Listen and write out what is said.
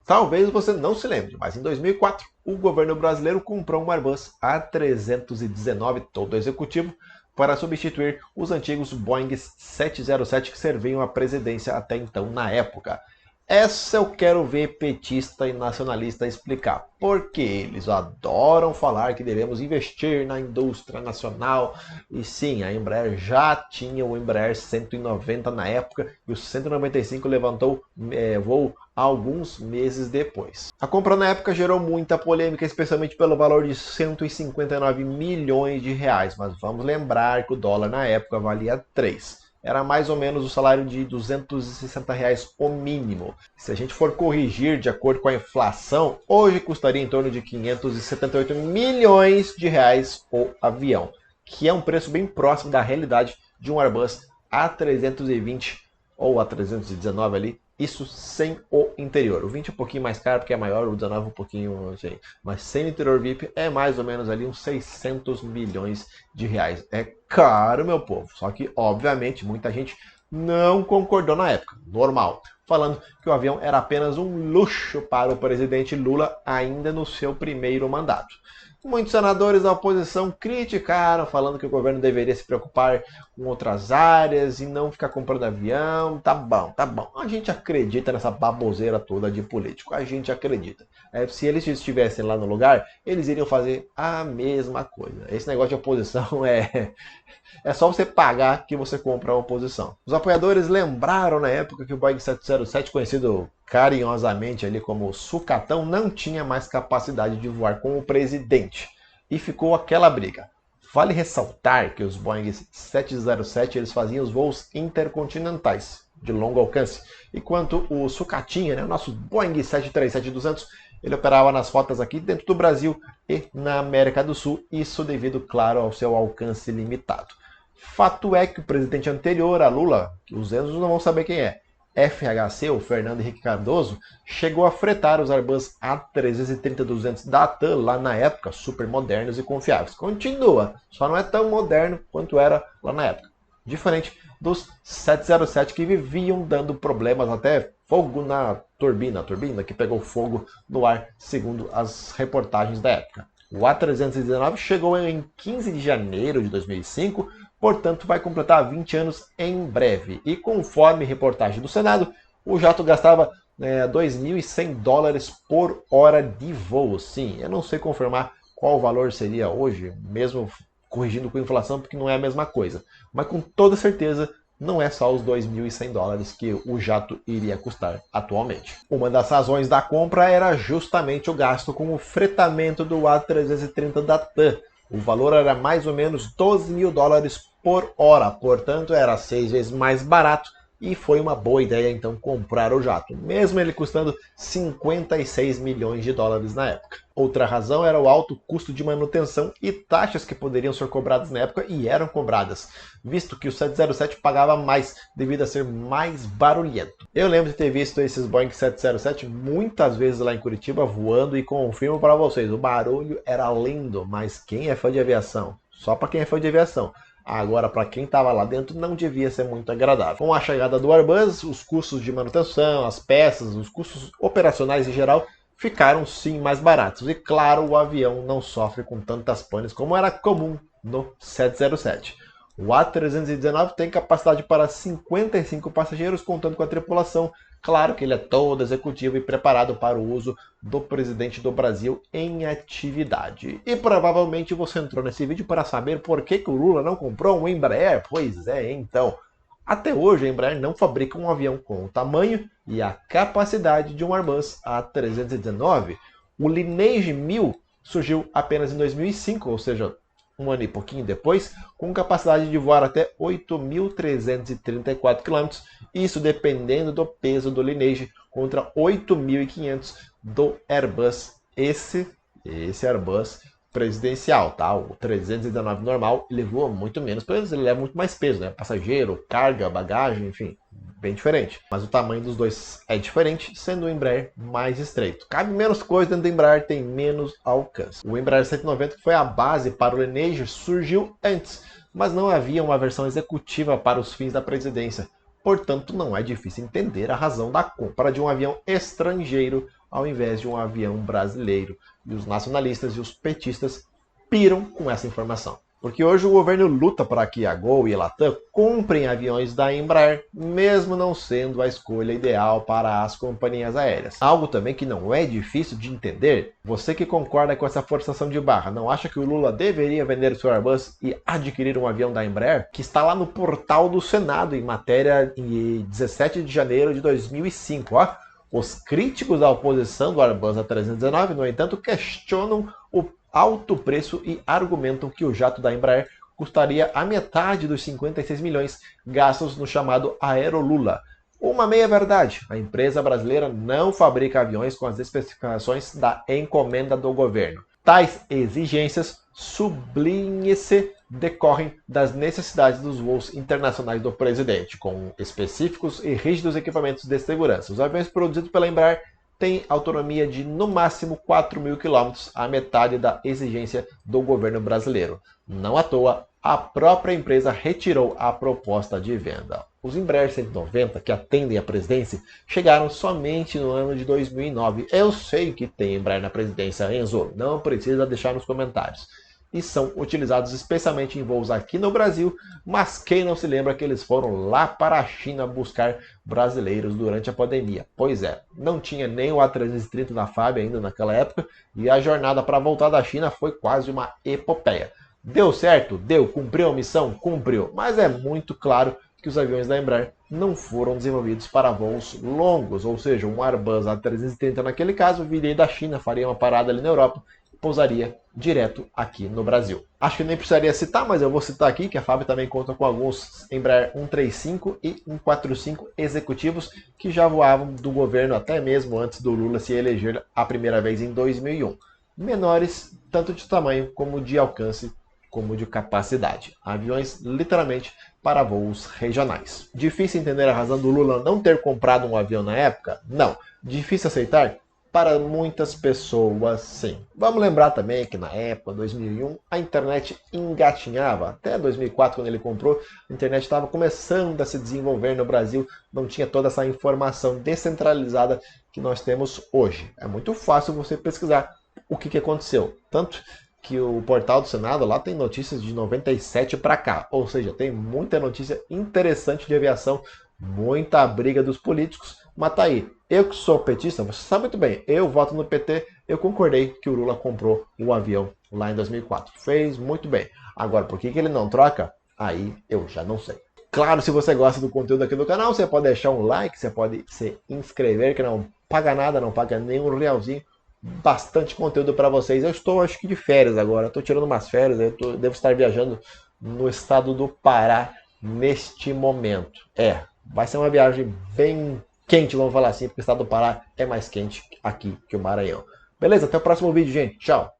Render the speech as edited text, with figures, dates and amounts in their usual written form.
Talvez você não se lembre, mas em 2004 o governo brasileiro comprou um Airbus A319 todo executivo para substituir os antigos Boeing 707 que serviam à presidência até então na época. Essa eu quero ver petista e nacionalista explicar, porque eles adoram falar que devemos investir na indústria nacional. E sim, a Embraer já tinha o Embraer 190 na época e o 195 levantou voo alguns meses depois. A compra na época gerou muita polêmica, especialmente pelo valor de 159 milhões de reais, mas vamos lembrar que o dólar na época valia 3. Era mais ou menos o salário de R$ 260 o mínimo. Se a gente for corrigir de acordo com a inflação, hoje custaria em torno de 578 milhões de reais o avião, que é um preço bem próximo da realidade de um Airbus A320 ou A319 ali, isso sem o interior. O 20 é um pouquinho mais caro porque é maior, o 19 um pouquinho, não sei. Mas sem o interior VIP é mais ou menos ali uns 600 milhões de reais. É caro, meu povo. Só que, obviamente, muita gente não concordou na época. Normal. Falando que o avião era apenas um luxo para o presidente Lula ainda no seu primeiro mandato. Muitos senadores da oposição criticaram, falando que o governo deveria se preocupar com outras áreas e não ficar comprando avião. Tá bom, tá bom. A gente acredita nessa baboseira toda de político. A gente acredita. Se eles estivessem lá no lugar, eles iriam fazer a mesma coisa. Esse negócio de oposição é só você pagar que você compra a oposição. Os apoiadores lembraram na época que o Boeing 707, conhecido carinhosamente ali como Sucatão, não tinha mais capacidade de voar com o presidente. E ficou aquela briga. Vale ressaltar que os Boeing 707 eles faziam os voos intercontinentais de longo alcance, enquanto o Sucatinha, né, o nosso Boeing 737-200, ele operava nas rotas aqui dentro do Brasil e na América do Sul, isso devido, claro, ao seu alcance limitado. Fato é que o presidente anterior a Lula, que os anos não vão saber quem é, FHC, o Fernando Henrique Cardoso, chegou a fretar os Airbus A330-200 da TAM lá na época, super modernos e confiáveis. Continua, só não é tão moderno quanto era lá na época. Diferente dos 707 que viviam dando problemas, até fogo na turbina, a turbina que pegou fogo no ar, segundo as reportagens da época. O A319 chegou em 15 de janeiro de 2005, portanto vai completar 20 anos em breve. E conforme reportagem do Senado, o jato gastava $2.100 por hora de voo. Sim, eu não sei confirmar qual o valor seria hoje, mesmo corrigindo com a inflação, porque não é a mesma coisa. Mas com toda certeza não é só os $2.100 que o jato iria custar atualmente. Uma das razões da compra era justamente o gasto com o fretamento do A330 da TAM. O valor era mais ou menos $12.000 por hora, portanto era 6 vezes mais barato e foi uma boa ideia então comprar o jato, mesmo ele custando $56 milhões na época. Outra razão era o alto custo de manutenção e taxas que poderiam ser cobradas na época e eram cobradas, visto que o 707 pagava mais devido a ser mais barulhento. Eu lembro de ter visto esses Boeing 707 muitas vezes lá em Curitiba voando e confirmo para vocês, o barulho era lindo, mas quem é fã de aviação? Só para quem é fã de aviação. Agora, para quem estava lá dentro, não devia ser muito agradável. Com a chegada do Airbus, os custos de manutenção, as peças, os custos operacionais em geral, ficaram sim mais baratos. E claro, o avião não sofre com tantas panes como era comum no 707. O A319 tem capacidade para 55 passageiros, contando com a tripulação. Claro que ele é todo executivo e preparado para o uso do presidente do Brasil em atividade. E provavelmente você entrou nesse vídeo para saber por que o Lula não comprou um Embraer. Pois é, então. Até hoje a Embraer não fabrica um avião com o tamanho e a capacidade de um Airbus A319. O Lineage 1000 surgiu apenas em 2005, ou seja, um ano e pouquinho depois, com capacidade de voar até 8.334 km, isso dependendo do peso do Lineage, contra 8.500 do Airbus, esse Airbus presidencial, tá? O 319 normal, ele voa muito menos, pois ele leva muito mais peso, né? Passageiro, carga, bagagem, enfim, bem diferente. Mas o tamanho dos dois é diferente, sendo o Embraer mais estreito. Cabe menos coisa dentro do Embraer, tem menos alcance. O Embraer 190, que foi a base para o Lineage, surgiu antes, mas não havia uma versão executiva para os fins da presidência. Portanto, não é difícil entender a razão da compra de um avião estrangeiro ao invés de um avião brasileiro. E os nacionalistas e os petistas piram com essa informação. Porque hoje o governo luta para que a Gol e a Latam comprem aviões da Embraer, mesmo não sendo a escolha ideal para as companhias aéreas. Algo também que não é difícil de entender, você que concorda com essa forçação de barra, não acha que o Lula deveria vender o seu Airbus e adquirir um avião da Embraer? Que está lá no portal do Senado, em matéria em 17 de janeiro de 2005, ó. Os críticos da oposição do Airbus A319, no entanto, questionam o alto preço e argumentam que o jato da Embraer custaria a metade dos 56 milhões gastos no chamado Aerolula. Uma meia-verdade, a empresa brasileira não fabrica aviões com as especificações da encomenda do governo. Tais exigências, sublinhe-se, decorrem das necessidades dos voos internacionais do presidente, com específicos e rígidos equipamentos de segurança. Os aviões produzidos pela Embraer têm autonomia de no máximo 4.000 km, a metade da exigência do governo brasileiro. Não à toa, a própria empresa retirou a proposta de venda. Os Embraer 190, que atendem à presidência, chegaram somente no ano de 2009. Eu sei que tem Embraer na presidência, Enzo, não precisa deixar nos comentários. E são utilizados especialmente em voos aqui no Brasil, mas quem não se lembra que eles foram lá para a China buscar brasileiros durante a pandemia? Pois é, não tinha nem o A330 na FAB ainda naquela época, e a jornada para voltar da China foi quase uma epopeia. Deu certo? Deu. Cumpriu a missão? Cumpriu. Mas é muito claro que os aviões da Embraer não foram desenvolvidos para voos longos, ou seja, um Airbus A330 naquele caso viria da China, faria uma parada ali na Europa, pousaria direto aqui no Brasil. Acho que nem precisaria citar, mas eu vou citar aqui que a FAB também conta com alguns Embraer 135 e 145 executivos que já voavam do governo até mesmo antes do Lula se eleger a primeira vez em 2001. Menores tanto de tamanho como de alcance como de capacidade. Aviões literalmente para voos regionais. Difícil entender a razão do Lula não ter comprado um avião na época? Não. Difícil aceitar? Para muitas pessoas, sim. Vamos lembrar também que na época, 2001, a internet engatinhava. Até 2004, quando ele comprou, a internet estava começando a se desenvolver no Brasil. Não tinha toda essa informação descentralizada que nós temos hoje. É muito fácil você pesquisar o que aconteceu. Tanto que o portal do Senado lá tem notícias de 97 para cá. Ou seja, tem muita notícia interessante de aviação, muita briga dos políticos. Mas tá aí. Eu que sou petista, você sabe muito bem, eu voto no PT, eu concordei que o Lula comprou o avião lá em 2004. Fez muito bem. Agora, por que ele não troca? Aí eu já não sei. Claro, se você gosta do conteúdo aqui do canal, você pode deixar um like, você pode se inscrever, que não paga nada, não paga nenhum realzinho. Bastante conteúdo para vocês. Eu estou, acho que de férias agora, estou tirando umas férias, devo estar viajando no estado do Pará neste momento. Vai ser uma viagem bem quente, vamos falar assim, porque o estado do Pará é mais quente aqui que o Maranhão. Beleza? Até o próximo vídeo, gente. Tchau!